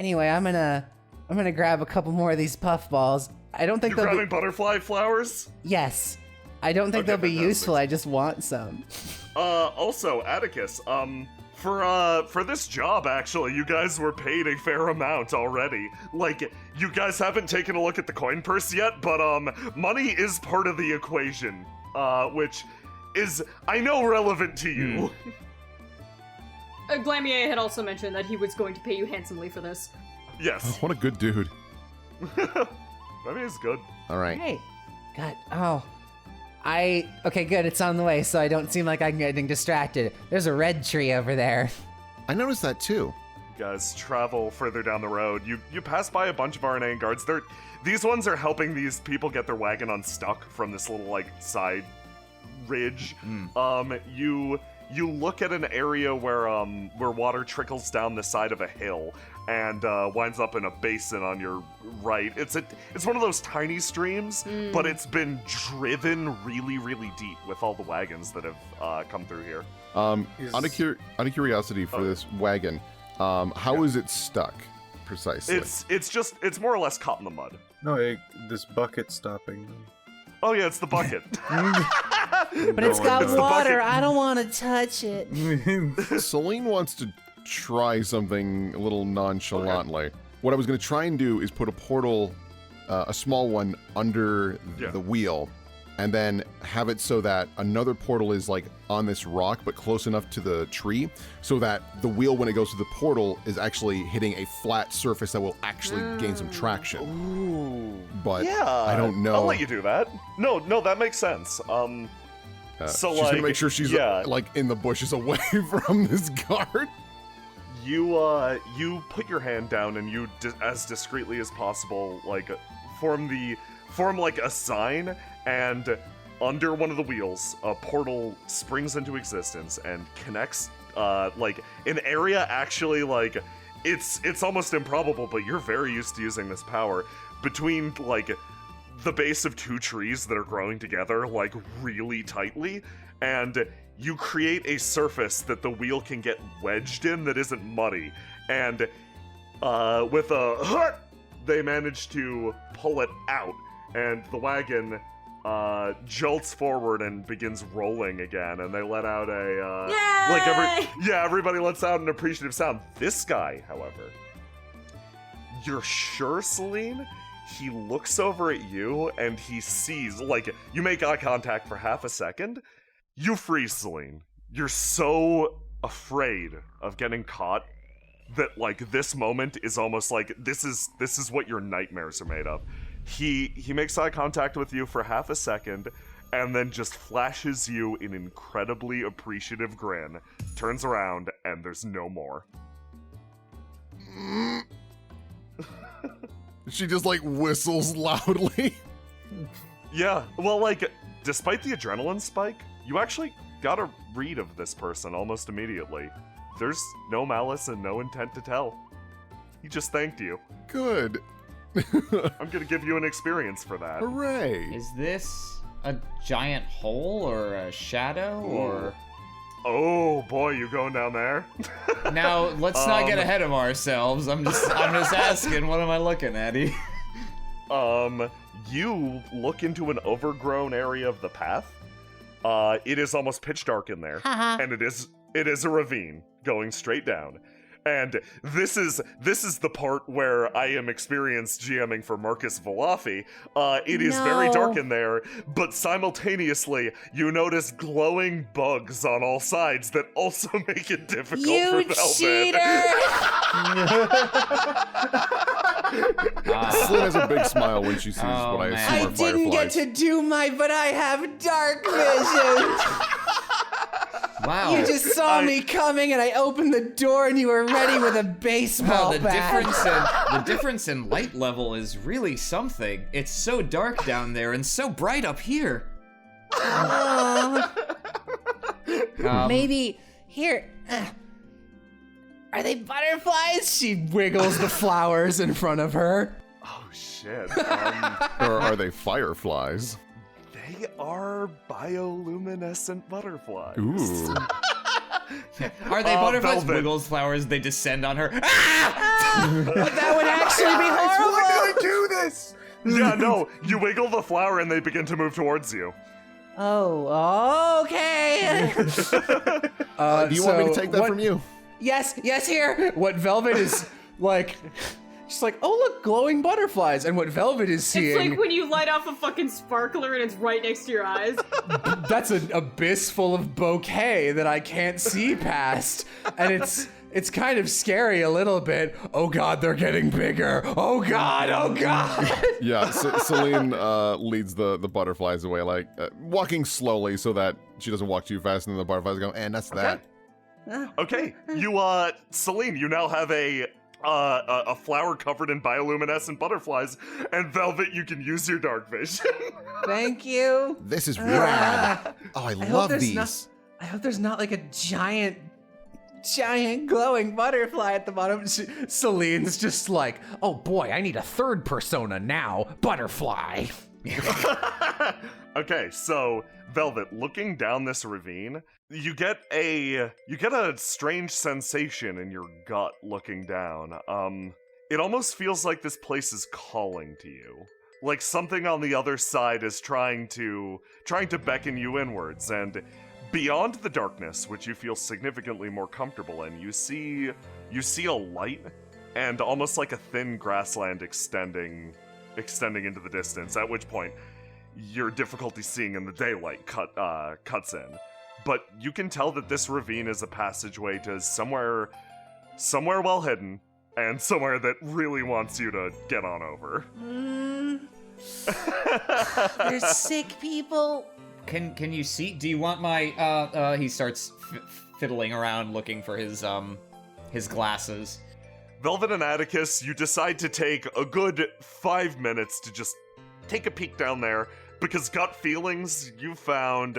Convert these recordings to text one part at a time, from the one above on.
Anyway, I'm gonna grab a couple more of these puffballs. I don't think You're they'll grabbing butterfly flowers? Yes. I don't think they'll be fantastic. useful. I just want some. Also, Atticus, for this job, actually, you guys were paid a fair amount already. Like, you guys haven't taken a look at the coin purse yet, but, money is part of the equation, which is, I know, relevant to you. Glamier had also mentioned that he was going to pay you handsomely for this. Yes. What a good dude. I mean, it's good. All right. Hey. God. Oh. Okay, good. It's on the way, so I don't seem like I'm getting distracted. There's a red tree over there. I noticed that too. You guys travel further down the road. You pass by a bunch of RNA guards. These ones are helping these people get their wagon unstuck from this little, like, side ridge. You look at an area where water trickles down the side of a hill and winds up in a basin on your right. It's one of those tiny streams, but it's been driven really, really deep with all the wagons that have come through here. Out of curiosity for this wagon, how is it stuck precisely? It's more or less caught in the mud. No, this bucket stopping them. Oh yeah, it's the bucket. But it's got water. I don't want to touch it. Celine wants to try something a little nonchalantly. Okay. What I was going to try and do is put a portal, a small one, under the wheel, and then have it so that another portal is like on this rock, but close enough to the tree, so that the wheel, when it goes to the portal, is actually hitting a flat surface that will actually gain some traction. Ooh. But yeah, I don't know. I'll let you do that. No, that makes sense. So she's gonna make sure she's like in the bushes away from this guard. You put your hand down and you, as discreetly as possible, like form like a sign, and under one of the wheels, a portal springs into existence and connects like an area. Actually, like it's almost improbable, but you're very used to using this power, between like the base of two trees that are growing together like really tightly, and you create a surface that the wheel can get wedged in that isn't muddy, and with a they manage to pull it out, and the wagon jolts forward and begins rolling again, and they let out a everybody lets out an appreciative sound. This guy, however, you're sure, Celine, he looks over at you and he sees, like, you make eye contact for half a second, you freeze, Celine. You're so afraid of getting caught that, like, this moment is almost like this is what your nightmares are made of. He makes eye contact with you for half a second and then just flashes you an incredibly appreciative grin, turns around, and there's no more. She just like whistles loudly. Yeah, well, like, despite the adrenaline spike, you actually got a read of this person almost immediately. There's no malice and no intent to tell. He just thanked you. Good. I'm gonna give you an experience for that. Hooray! Is this a giant hole or a shadow or? Oh boy, you going down there? Now let's not get ahead of ourselves. I'm just asking. What am I looking at? You look into an overgrown area of the path. It is almost pitch dark in there, and it is a ravine going straight down. And this is the part where I am experienced GMing for Marcus Valafi. It is very dark in there, but simultaneously you notice glowing bugs on all sides that also make it difficult for Velvet. Cheater! Celine has a big smile when she sees what I assume are fireflies. I didn't get to do but I have dark vision. Wow. You just saw me coming, and I opened the door, and you were ready with a baseball bat. The difference in light level is really something. It's so dark down there and so bright up here. Maybe here. Are they butterflies? She wiggles the flowers in front of her. Oh shit. Or are they fireflies? They are bioluminescent butterflies. Ooh. Are they butterflies? Velvet. Wiggles flowers, they descend on her. But that would actually be horrible. Why did I do this? Yeah, no, you wiggle the flower and they begin to move towards you. Oh, okay. Do you want me to take that from you? Yes, here. What Velvet is like, she's like, oh look, glowing butterflies. And what Velvet is It's seeing, like when you light off a fucking sparkler and it's right next to your eyes. that's an abyss full of bouquet that I can't see past. And it's kind of scary a little bit. Oh God, they're getting bigger. Oh God. Yeah, Celine leads the butterflies away, like walking slowly so that she doesn't walk too fast, and the butterflies go, and that's that. Okay, Celine, you now have a flower covered in bioluminescent butterflies, and Velvet, you can use your dark vision. Thank you. This is rad. Oh, I love these. I hope there's not like a giant glowing butterfly at the bottom. Celine's just like, oh boy, I need a third persona now. Butterfly. Okay, so Velvet, looking down this ravine, you get a strange sensation in your gut looking down. It almost feels like this place is calling to you. Like something on the other side is trying to beckon you inwards, and beyond the darkness, which you feel significantly more comfortable in, you see a light and almost like a thin grassland extending into the distance, at which point your difficulty seeing in the daylight cuts in. But you can tell that this ravine is a passageway to somewhere well hidden, and somewhere that really wants you to get on over. There's sick people. Can you see? Do you want my? He starts fiddling around looking for his glasses. Velvet and Atticus, you decide to take a good 5 minutes to just take a peek down there, because gut feelings you found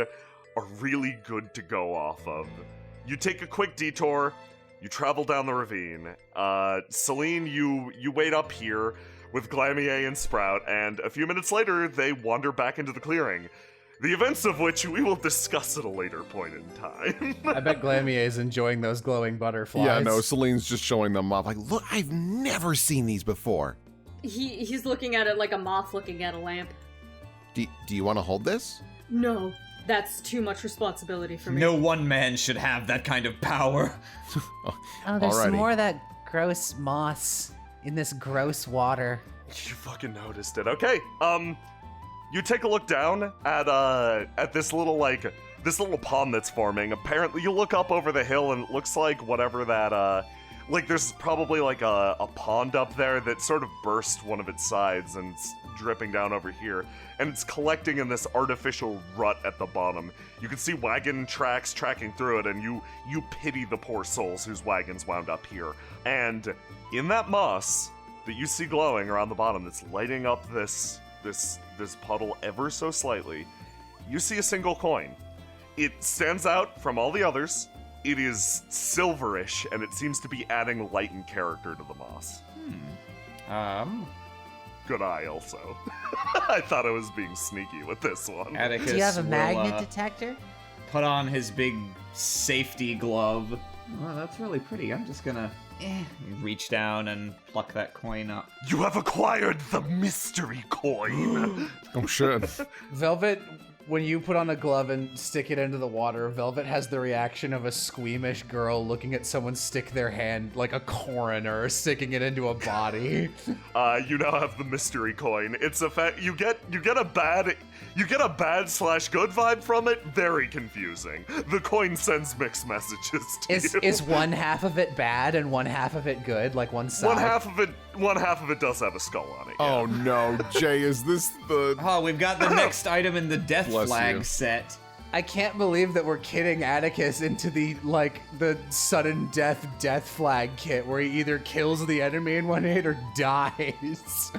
are really good to go off of. You take a quick detour, you travel down the ravine. Celine, you wait up here with Glamier and Sprout, and a few minutes later, they wander back into the clearing. The events of which we will discuss at a later point in time. I bet Glamier is enjoying those glowing butterflies. Yeah, no, Celine's just showing them off. Like, look, I've never seen these before. He's looking at it like a moth looking at a lamp. Do you want to hold this? No, that's too much responsibility for me. No one man should have that kind of power. Oh, there's some Alrighty. more of that gross moss in this gross water. You fucking noticed it. Okay, you take a look down at this little pond that's forming. Apparently, you look up over the hill and it looks like whatever that there's probably like a pond up there that sort of burst one of its sides and it's dripping down over here, and it's collecting in this artificial rut at the bottom. You can see wagon tracks tracking through it, and you pity the poor souls whose wagons wound up here. And in that moss that you see glowing around the bottom that's lighting up this puddle ever so slightly, you see a single coin. It stands out from all the others. It is silverish, and it seems to be adding light and character to the moss. Good eye, also. I thought I was being sneaky with this one. Atticus Do you have a will, magnet detector? put on his big safety glove. Oh, that's really pretty. I'm just gonna reach down and pluck that coin up. You have acquired the mystery coin. Oh, shit. Velvet, when you put on a glove and stick it into the water, Velvet has the reaction of a squeamish girl looking at someone stick their hand like a coroner sticking it into a body. You now have the mystery coin. It's a fact. You get a bad /good vibe from it. Very confusing. The coin sends mixed messages to you. Is one half of it bad and one half of it good? Like one side? One half of it does have a skull on it. Yeah. Oh, no. Jay, is this the... Oh, we've got the next item in the death Bless flag you. set. I can't believe that we're kidding Atticus into the sudden death flag kit where he either kills the enemy in one hit or dies.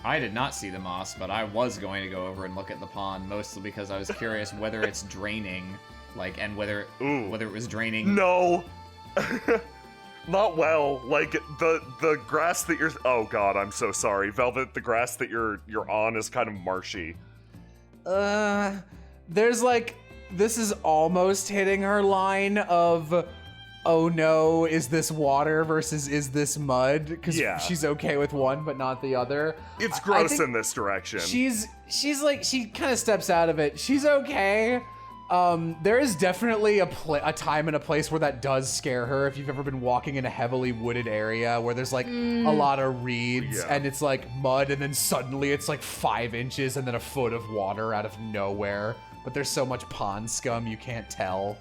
I did not see the moss, but I was going to go over and look at the pond, mostly because I was curious whether it's draining, and whether it was draining. No. Not well. Like the grass that you're. Oh God, I'm so sorry, Velvet. The grass that you're on is kind of marshy. There's this is almost hitting her line of oh no, is this water versus is this mud? Because Yeah. she's okay with one but not the other. It's I gross think in this direction. She's like, she kind of steps out of it. She's okay. There is definitely a time and a place where that does scare her. If you've ever been walking in a heavily wooded area where there's like a lot of reeds Yeah. and it's like mud, and then suddenly it's like 5 inches and then a foot of water out of nowhere. But there's so much pond scum you can't tell.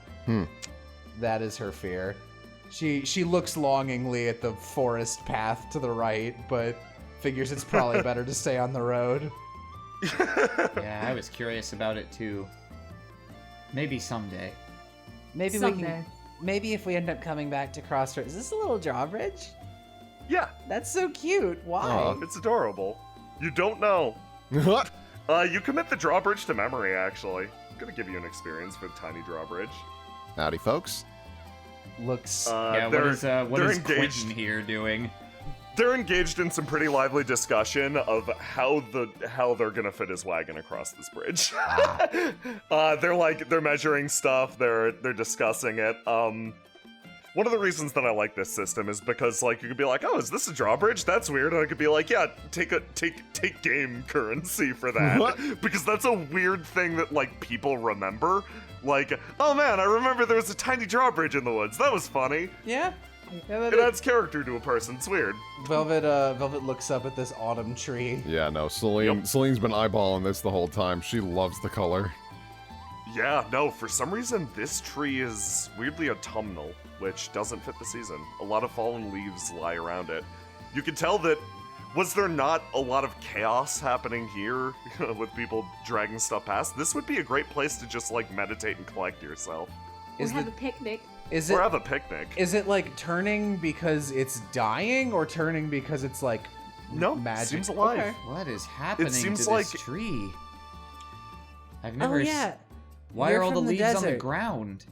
That is her fear. She looks longingly at the forest path to the right, but figures it's probably better to stay on the road. Yeah, I was curious about it too. Maybe someday. Maybe Someday. Maybe if we end up coming back to Crossroads. Is this a little drawbridge? Yeah, That's so cute. Why? it's adorable. You don't know. What? You commit the drawbridge to memory, actually. I'm gonna give you an experience with Tiny Drawbridge. Howdy, folks. Looks. Yeah, they're- what they're is engaged. Quentin here doing? They're engaged in some pretty lively discussion of how they're gonna fit his wagon across this bridge. They're measuring stuff. They're discussing it. One of the reasons that I like this system is because like you could be like, oh, is this a drawbridge? That's weird. And I could be like, yeah, take game currency for that. What? Because that's a weird thing that like people remember. Like, oh man, I remember there was a tiny drawbridge in the woods. That was funny. Yeah. It adds character to a person. It's weird. Velvet looks up at this autumn tree. Yeah, no, Celine's been eyeballing this the whole time. She loves the color. Yeah, no, for some reason this tree is weirdly autumnal, which doesn't fit the season. A lot of fallen leaves lie around it. You can tell that, was there not a lot of chaos happening here with people dragging stuff past? This would be a great place to just like meditate and collect yourself. Or Is have the- a picnic. Is Or it? have a picnic. Is it like turning because it's dying, or turning because it's like No, magic? seems alive. Okay. What is happening seems to like- this tree? I've never. Oh yeah. Why You're are all the from the leaves on the desert. ground?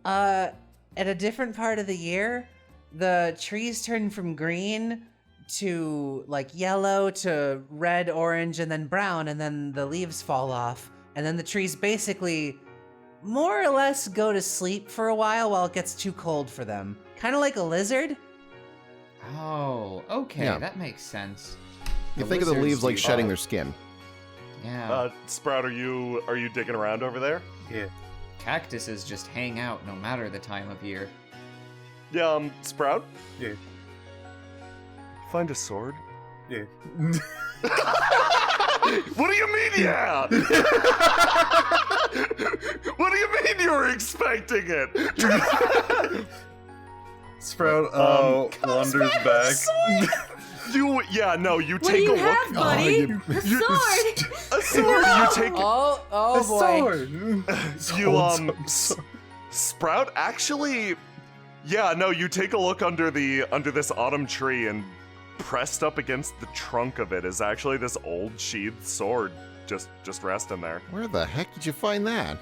At a different part of the year, the trees turn from green to like yellow to red, orange, and then brown, and then the leaves fall off, and then the trees basically more or less go to sleep for a while it gets too cold for them. Kind of like a lizard. Oh, okay, Yeah. that makes sense. You think of the lizards leaves like do shedding that. their skin. Yeah. Sprout, are you digging around over there? Yeah. Cactuses just hang out no matter the time of year. Yeah, Sprout? Yeah. Find a sword? Yeah. What do you mean, yeah? What do you mean you were expecting it? Sprout wanders back. You What do take you a have, look. buddy? you- sword! A sword. You take Oh boy. you Sprout actually. Yeah, no, you take a look under this autumn tree, and pressed up against the trunk of it is actually this old sheathed sword just resting there. Where the heck did you find that?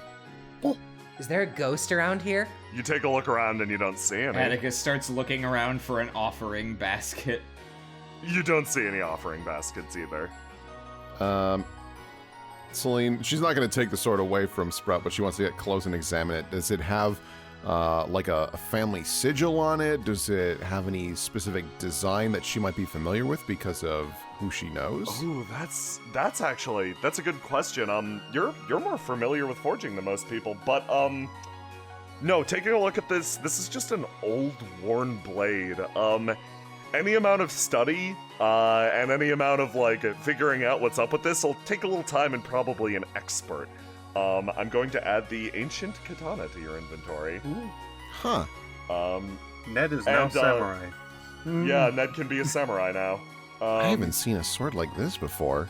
Is there a ghost around here? You take a look around and you don't see any. Atticus starts looking around for an offering basket. You don't see any offering baskets either. Celine, she's not going to take the sword away from Sprout, but she wants to get close and examine it. Does it have like a family sigil on it? Does it have any specific design that she might be familiar with because of who she knows? Ooh, that's a good question. You're more familiar with forging than most people, but no, taking a look at this is just an old worn blade. Any amount of study and any amount of like figuring out what's up with this will take a little time and probably an expert. I'm going to add the ancient katana to your inventory. Huh. Ned is now And, samurai. Yeah, Ned can be a samurai now. I haven't seen a sword like this before.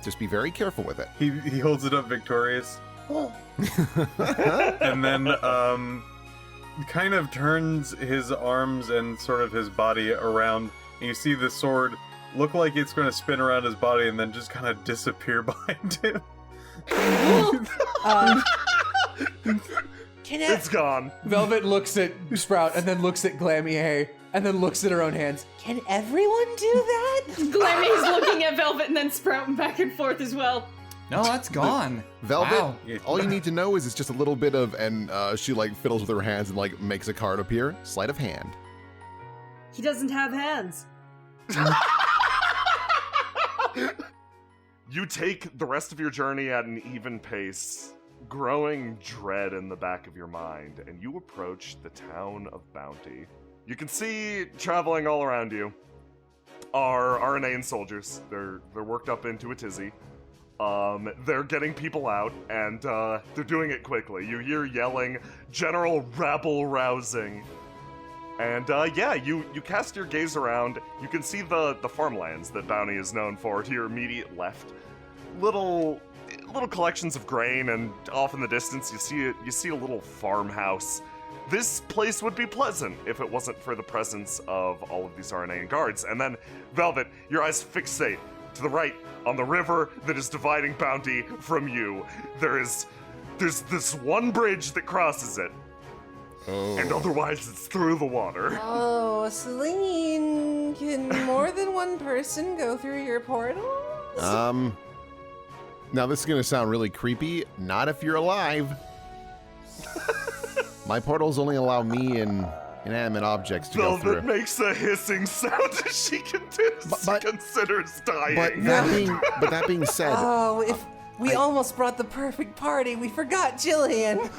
Just be very careful with it. He holds it up victorious. And then kind of turns his arms and sort of his body around, and you see the sword look like it's going to spin around his body and then just kind of disappear behind him. It's gone. Velvet looks at Sprout and then looks at Glamier and then looks at her own hands. Can everyone do that? Glammy's looking at Velvet and then sprouting back and forth as well. No, that's gone. Velvet, Wow. all you need to know is it's just a little bit of, and she like fiddles with her hands and like makes a card appear. Sleight of hand. He doesn't have hands. You take the rest of your journey at an even pace, growing dread in the back of your mind, and you approach the town of Bounty. You can see, traveling all around you, are RNA soldiers. They're worked up into a tizzy. They're getting people out, and they're doing it quickly. You hear yelling, general rabble-rousing. And yeah, you cast your gaze around. You can see the farmlands that Bounty is known for to your immediate left. Little collections of grain, and off in the distance you see a little farmhouse. This place would be pleasant if it wasn't for the presence of all of these RNA guards. And then, Velvet, your eyes fixate to the right on the river that is dividing Bounty from you. There's this one bridge that crosses it. Oh. And otherwise it's through the water. Oh, Celine, can more than one person go through your portals? Now this is gonna sound really creepy. Not if you're alive. My portals only allow me and inanimate objects to go Velvet through. makes a hissing sound as she considers dying. But that being said, Oh, if we almost brought the perfect party, we forgot Jillian.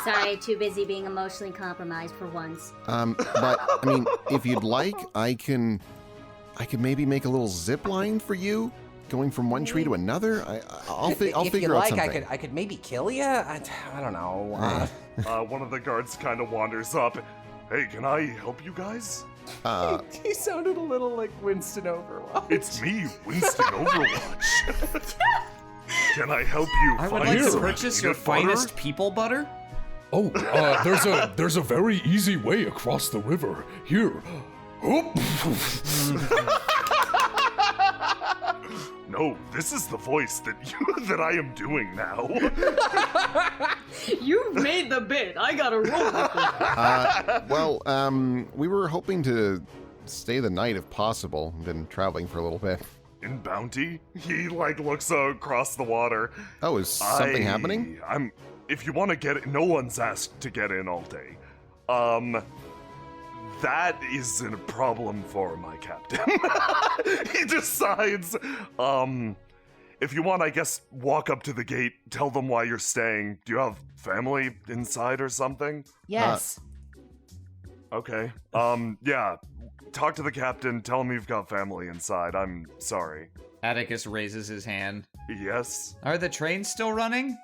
Sorry, too busy being emotionally compromised for once. but I mean, if you'd like, I can maybe make a little zip line for you, going from one tree to another. I'll If figure you out like, something. I could maybe kill you. I don't know. One of the guards kind of wanders up. Hey, can I help you guys? He sounded a little like Winston Overwatch. It's me, Winston Overwatch. Can I help you I would find like to some purchase your peanut butter? finest people butter. Oh, there's a very easy way across the river. Here. Oop. No, this is the voice that I am doing now. You made the bit. I gotta roll with it. We were hoping to stay the night if possible. Been traveling for a little bit. In Bounty, he looks across the water. Oh, is something happening? If you want to get it, no one's asked to get in all day. That isn't a problem for my captain. He decides, if you want, I guess, walk up to the gate, tell them why you're staying. Do you have family inside or something? Yes. Okay. Yeah. Talk to the captain, tell him you've got family inside. I'm sorry. Atticus raises his hand. Yes? Are the trains still running?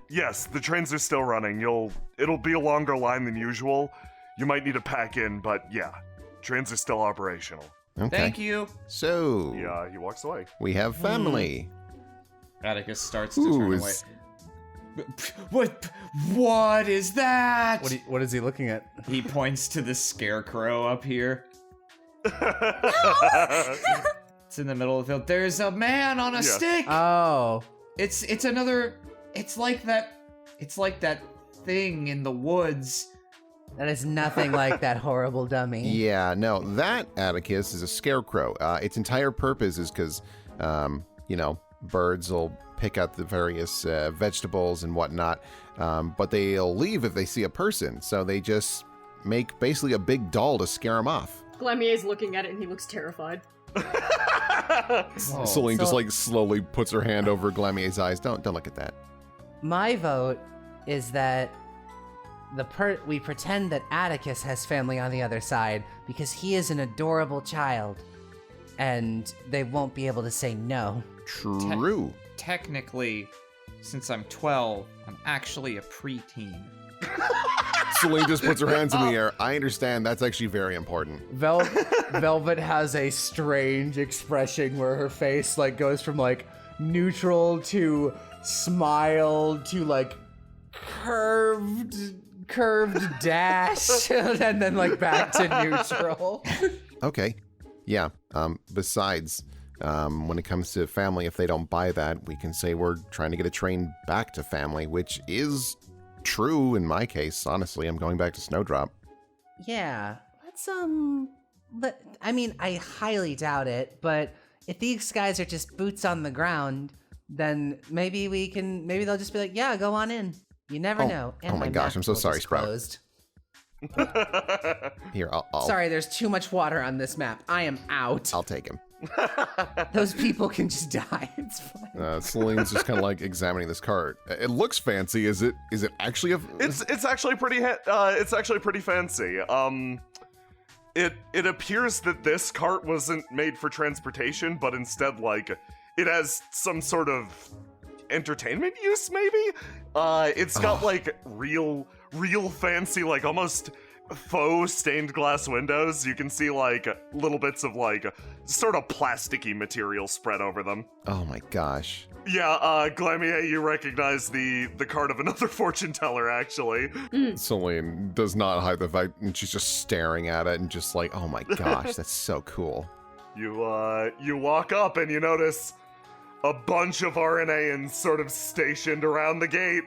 Yes, the trains are still running. It'll be a longer line than usual. You might need to pack in, but yeah, trains are still operational. Okay. Thank you. So, Yeah, he walks away. we have family. Atticus starts to Ooh, turn away. What is that? What is he looking at? He points to the scarecrow up here. It's in the middle of the field. There's a man on a stick. Oh. It's like that thing in the woods. That is nothing like that horrible dummy. Yeah, no, that, Atticus, is a scarecrow. Its entire purpose is because, birds will pick out the various vegetables and whatnot, but they'll leave if they see a person, so they just make basically a big doll to scare them off. Glamier's looking at it and he looks terrified. Celine just slowly puts her hand over Glamier's eyes. Don't look at that. My vote is that we pretend that Atticus has family on the other side because he is an adorable child, and they won't be able to say no. True. Technically, since I'm 12, I'm actually a preteen. Celine just puts her hands in the air. I understand. That's actually very important. Velvet has a strange expression where her face goes from neutral to smile to curved dash and then back to neutral. Okay. Yeah. Besides, when it comes to family, if they don't buy that, we can say we're trying to get a train back to family, which is true in my case. Honestly, I'm going back to Snowdrop. Yeah, let's but I mean, I highly doubt it, but if these guys are just boots on the ground, then maybe they'll just be like, yeah, go on in. You never know. And oh my gosh, map I'm so will sorry, just Sprout. closed. Here, I'll Sorry, there's too much water on this map. I am out. I'll take him. Those people can just die. It's fine. Celine's just kind of like examining this cart. It looks fancy. Is it actually a? It's actually pretty fancy. It appears that this cart wasn't made for transportation, but instead like it has some sort of entertainment use, maybe. It's got like real fancy, like almost faux stained glass windows. You can see like little bits of like sort of plasticky material spread over them. Oh my gosh. Yeah, Glamier, you recognize the card of another fortune teller, actually. Celine does not hide the fact, and she's just staring at it and just like, oh my gosh, that's so cool. You walk up and you notice a bunch of RNAians sort of stationed around the gate.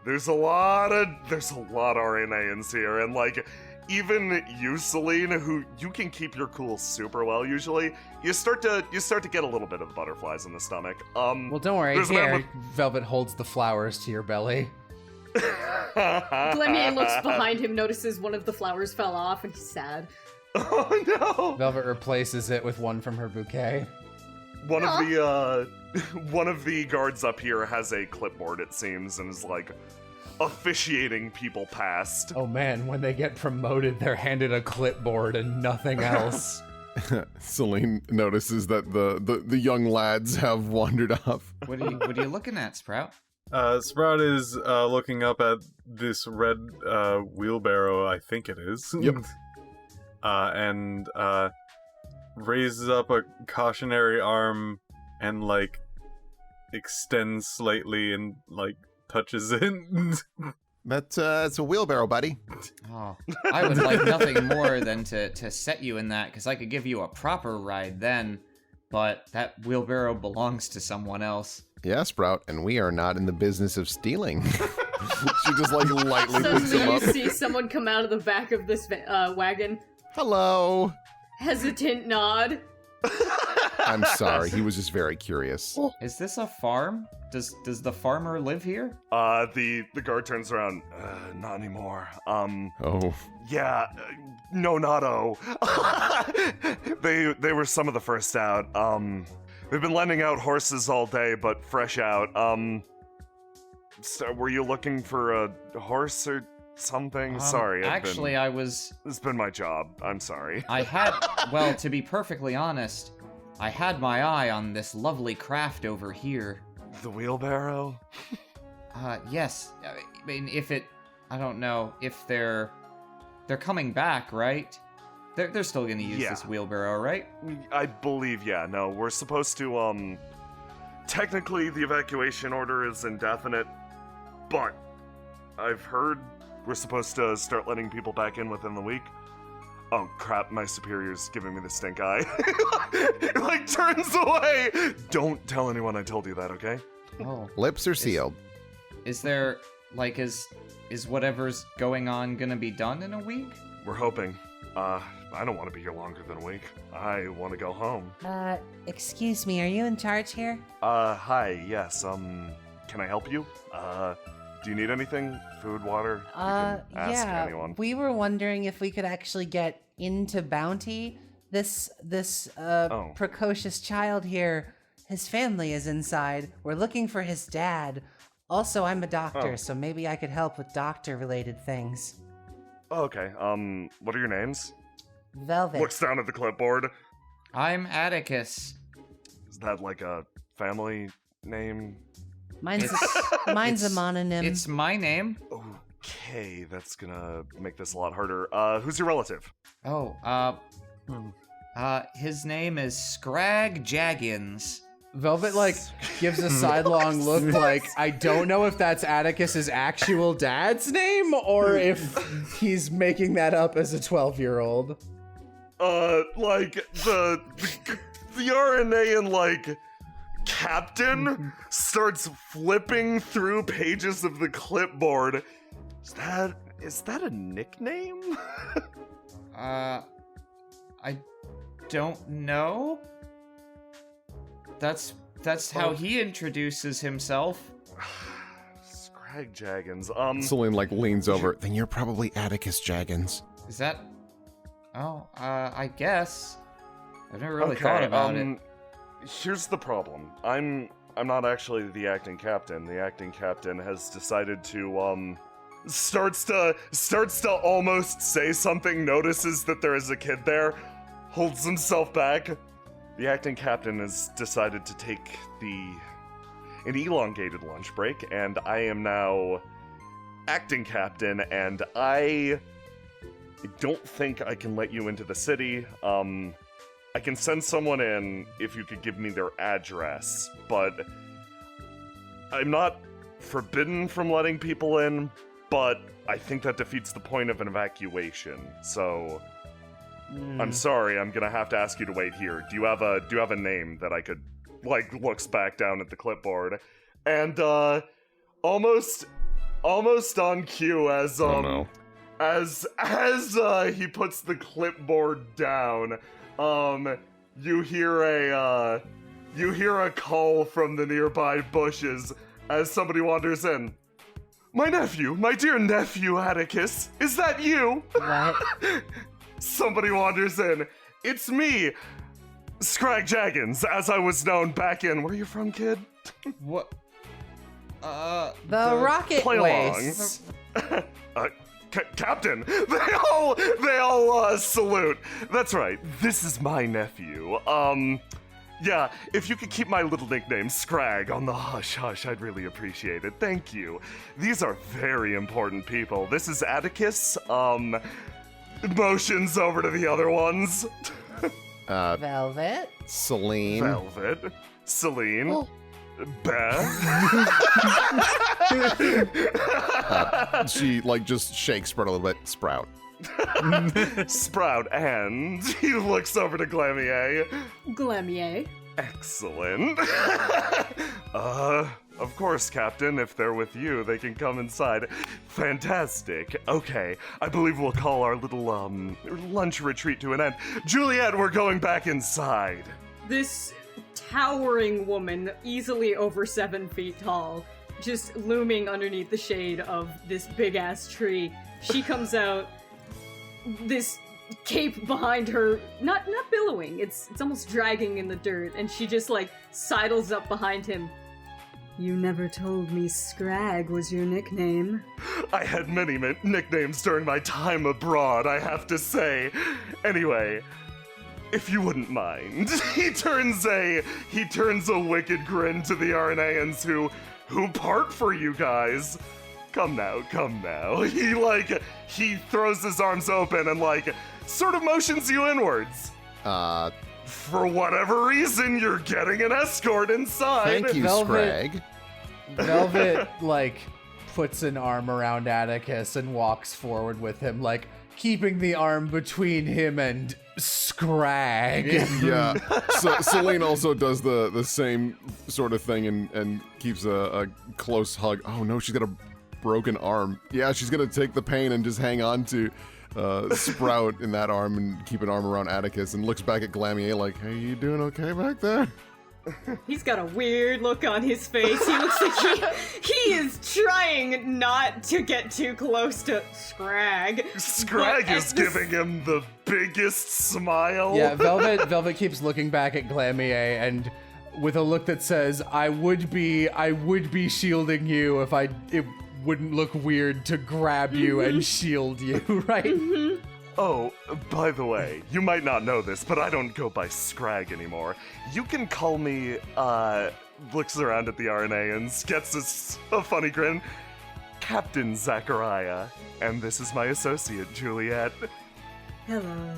There's a lot of RNAians here, and like, even you, Celine, who you can keep your cool super well usually, you start to get a little bit of the butterflies in the stomach. Well, don't worry. Here, Velvet holds the flowers to your belly. Glamier looks behind him, notices one of the flowers fell off, and he's sad. Oh no! Velvet replaces it with one from her bouquet. One of the guards up here has a clipboard, it seems, and is like officiating people past. Oh man, when they get promoted, they're handed a clipboard and nothing else. Celine notices that the young lads have wandered off. What are you looking at, Sprout? Sprout is looking up at this red wheelbarrow, I think it is. Yep. And raises up a cautionary arm and like extends slightly and like touches it. It's a wheelbarrow, buddy. Oh, I would like nothing more than to set you in that, because I could give you a proper ride then, but that wheelbarrow belongs to someone else. Yeah, Sprout, and we are not in the business of stealing. She just like lightly picks him Suddenly up. you see someone come out of the back of this wagon. Hello. Hesitant nod. I'm sorry, he was just very curious. Is this a farm? Does the farmer live here? The guard turns around. Not anymore. Oh. Yeah, no, not oh. They were some of the first out. They've been lending out horses all day, but fresh out. So were you looking for a horse or something? Sorry, it's been my job. I'm sorry. Well, to be perfectly honest, I had my eye on this lovely craft over here. The wheelbarrow? Yes. I mean, I don't know if they're coming back, right? They're still gonna use this wheelbarrow, right? I believe, yeah. No, we're supposed to, technically the evacuation order is indefinite, but I've heard we're supposed to start letting people back in within the week. Oh crap, my superior's giving me the stink eye. It like turns away. Don't tell anyone I told you that, okay? Oh. Lips are sealed. Is there, like, is whatever's going on gonna be done in a week? We're hoping. I don't want to be here longer than a week. I want to go home. Excuse me, are you in charge here? Hi, yes, can I help you? Do you need anything? Food, water? You can ask anyone. We were wondering if we could actually get into Bounty. This precocious child here, his family is inside. We're looking for his dad. Also, I'm a doctor, so maybe I could help with doctor-related things. Okay, what are your names? Velvet. Looks down at the clipboard. I'm Atticus. Is that like a family name? Mine's a mononym. It's my name. Okay, that's gonna make this a lot harder. Who's your relative? His name is Scrag Jaggins. Velvet, like, gives a sidelong look like, I don't know if that's Atticus's actual dad's name or if he's making that up as a 12-year-old. Like, the RNA and, like, captain starts flipping through pages of the clipboard. Is that a nickname? I don't know. That's how he introduces himself. Scrag Jaggins. Celine like leans over. Then you're probably Atticus Jaggins. Is that? Oh, I guess. I've never really thought about it. Here's the problem. I'm not actually the acting captain. The acting captain has decided to starts to almost say something, notices that there is a kid there, holds himself back. The acting captain has decided to take an elongated lunch break, and I am now acting captain, and I don't think I can let you into the city. I can send someone in if you could give me their address, but I'm not forbidden from letting people in, but I think that defeats the point of an evacuation. So I'm sorry, I'm gonna have to ask you to wait here. Do you have a name that I could, like, looks back down at the clipboard, and almost on cue as as he puts the clipboard down, you hear a call from the nearby bushes as somebody wanders in. My nephew, my dear nephew Atticus, is that you? What? Somebody wanders in. It's me, Scrag Jaggins, as I was known back in. Where are you from, kid? What? The rocket Play waste. along. Captain, they all salute. That's right. This is my nephew. Yeah, if you could keep my little nickname, Scrag, on the hush-hush, I'd really appreciate it. Thank you. These are very important people. This is Atticus. Motions over to the other ones. Velvet. Celine. Velvet. Celine. Oh. Beth. She like just shakes Sprout a little bit. Sprout. Sprout, and he looks over to Glamier. Glamier. Excellent. Of course, Captain. If they're with you, they can come inside. Fantastic. Okay, I believe we'll call our little, lunch retreat to an end. Juliet, we're going back inside. This towering woman, easily over 7 feet tall, just looming underneath the shade of this big-ass tree. She comes out, this cape behind her, not billowing, it's almost dragging in the dirt, and she just, like, sidles up behind him. You never told me Scrag was your nickname. I had many nicknames during my time abroad, I have to say. Anyway, if you wouldn't mind, he turns a wicked grin to the Arneans who part for you guys. Come now. He throws his arms open and, like, sort of motions you inwards. For whatever reason, you're getting an escort inside. Thank you, Scrag. Velvet, like, puts an arm around Atticus and walks forward with him, like, keeping the arm between him and Scrag. Yeah. So Celine also does the same sort of thing and keeps a close hug. Oh no, she's got a broken arm. Yeah, she's gonna take the pain and just hang on to Sprout in that arm and keep an arm around Atticus and looks back at Glamier like, hey, you doing okay back there? He's got a weird look on his face. He looks like he is trying not to get too close to Scrag. Scrag is giving him the biggest smile. Yeah, Velvet keeps looking back at Glamier and with a look that says, I would be shielding you if it wouldn't look weird to grab you and shield you, right? Mm-hmm. Oh, by the way, you might not know this, but I don't go by Scrag anymore. You can call me, looks around at the Arneans, gets a funny grin, Captain Zachariah, and this is my associate, Juliet. Hello.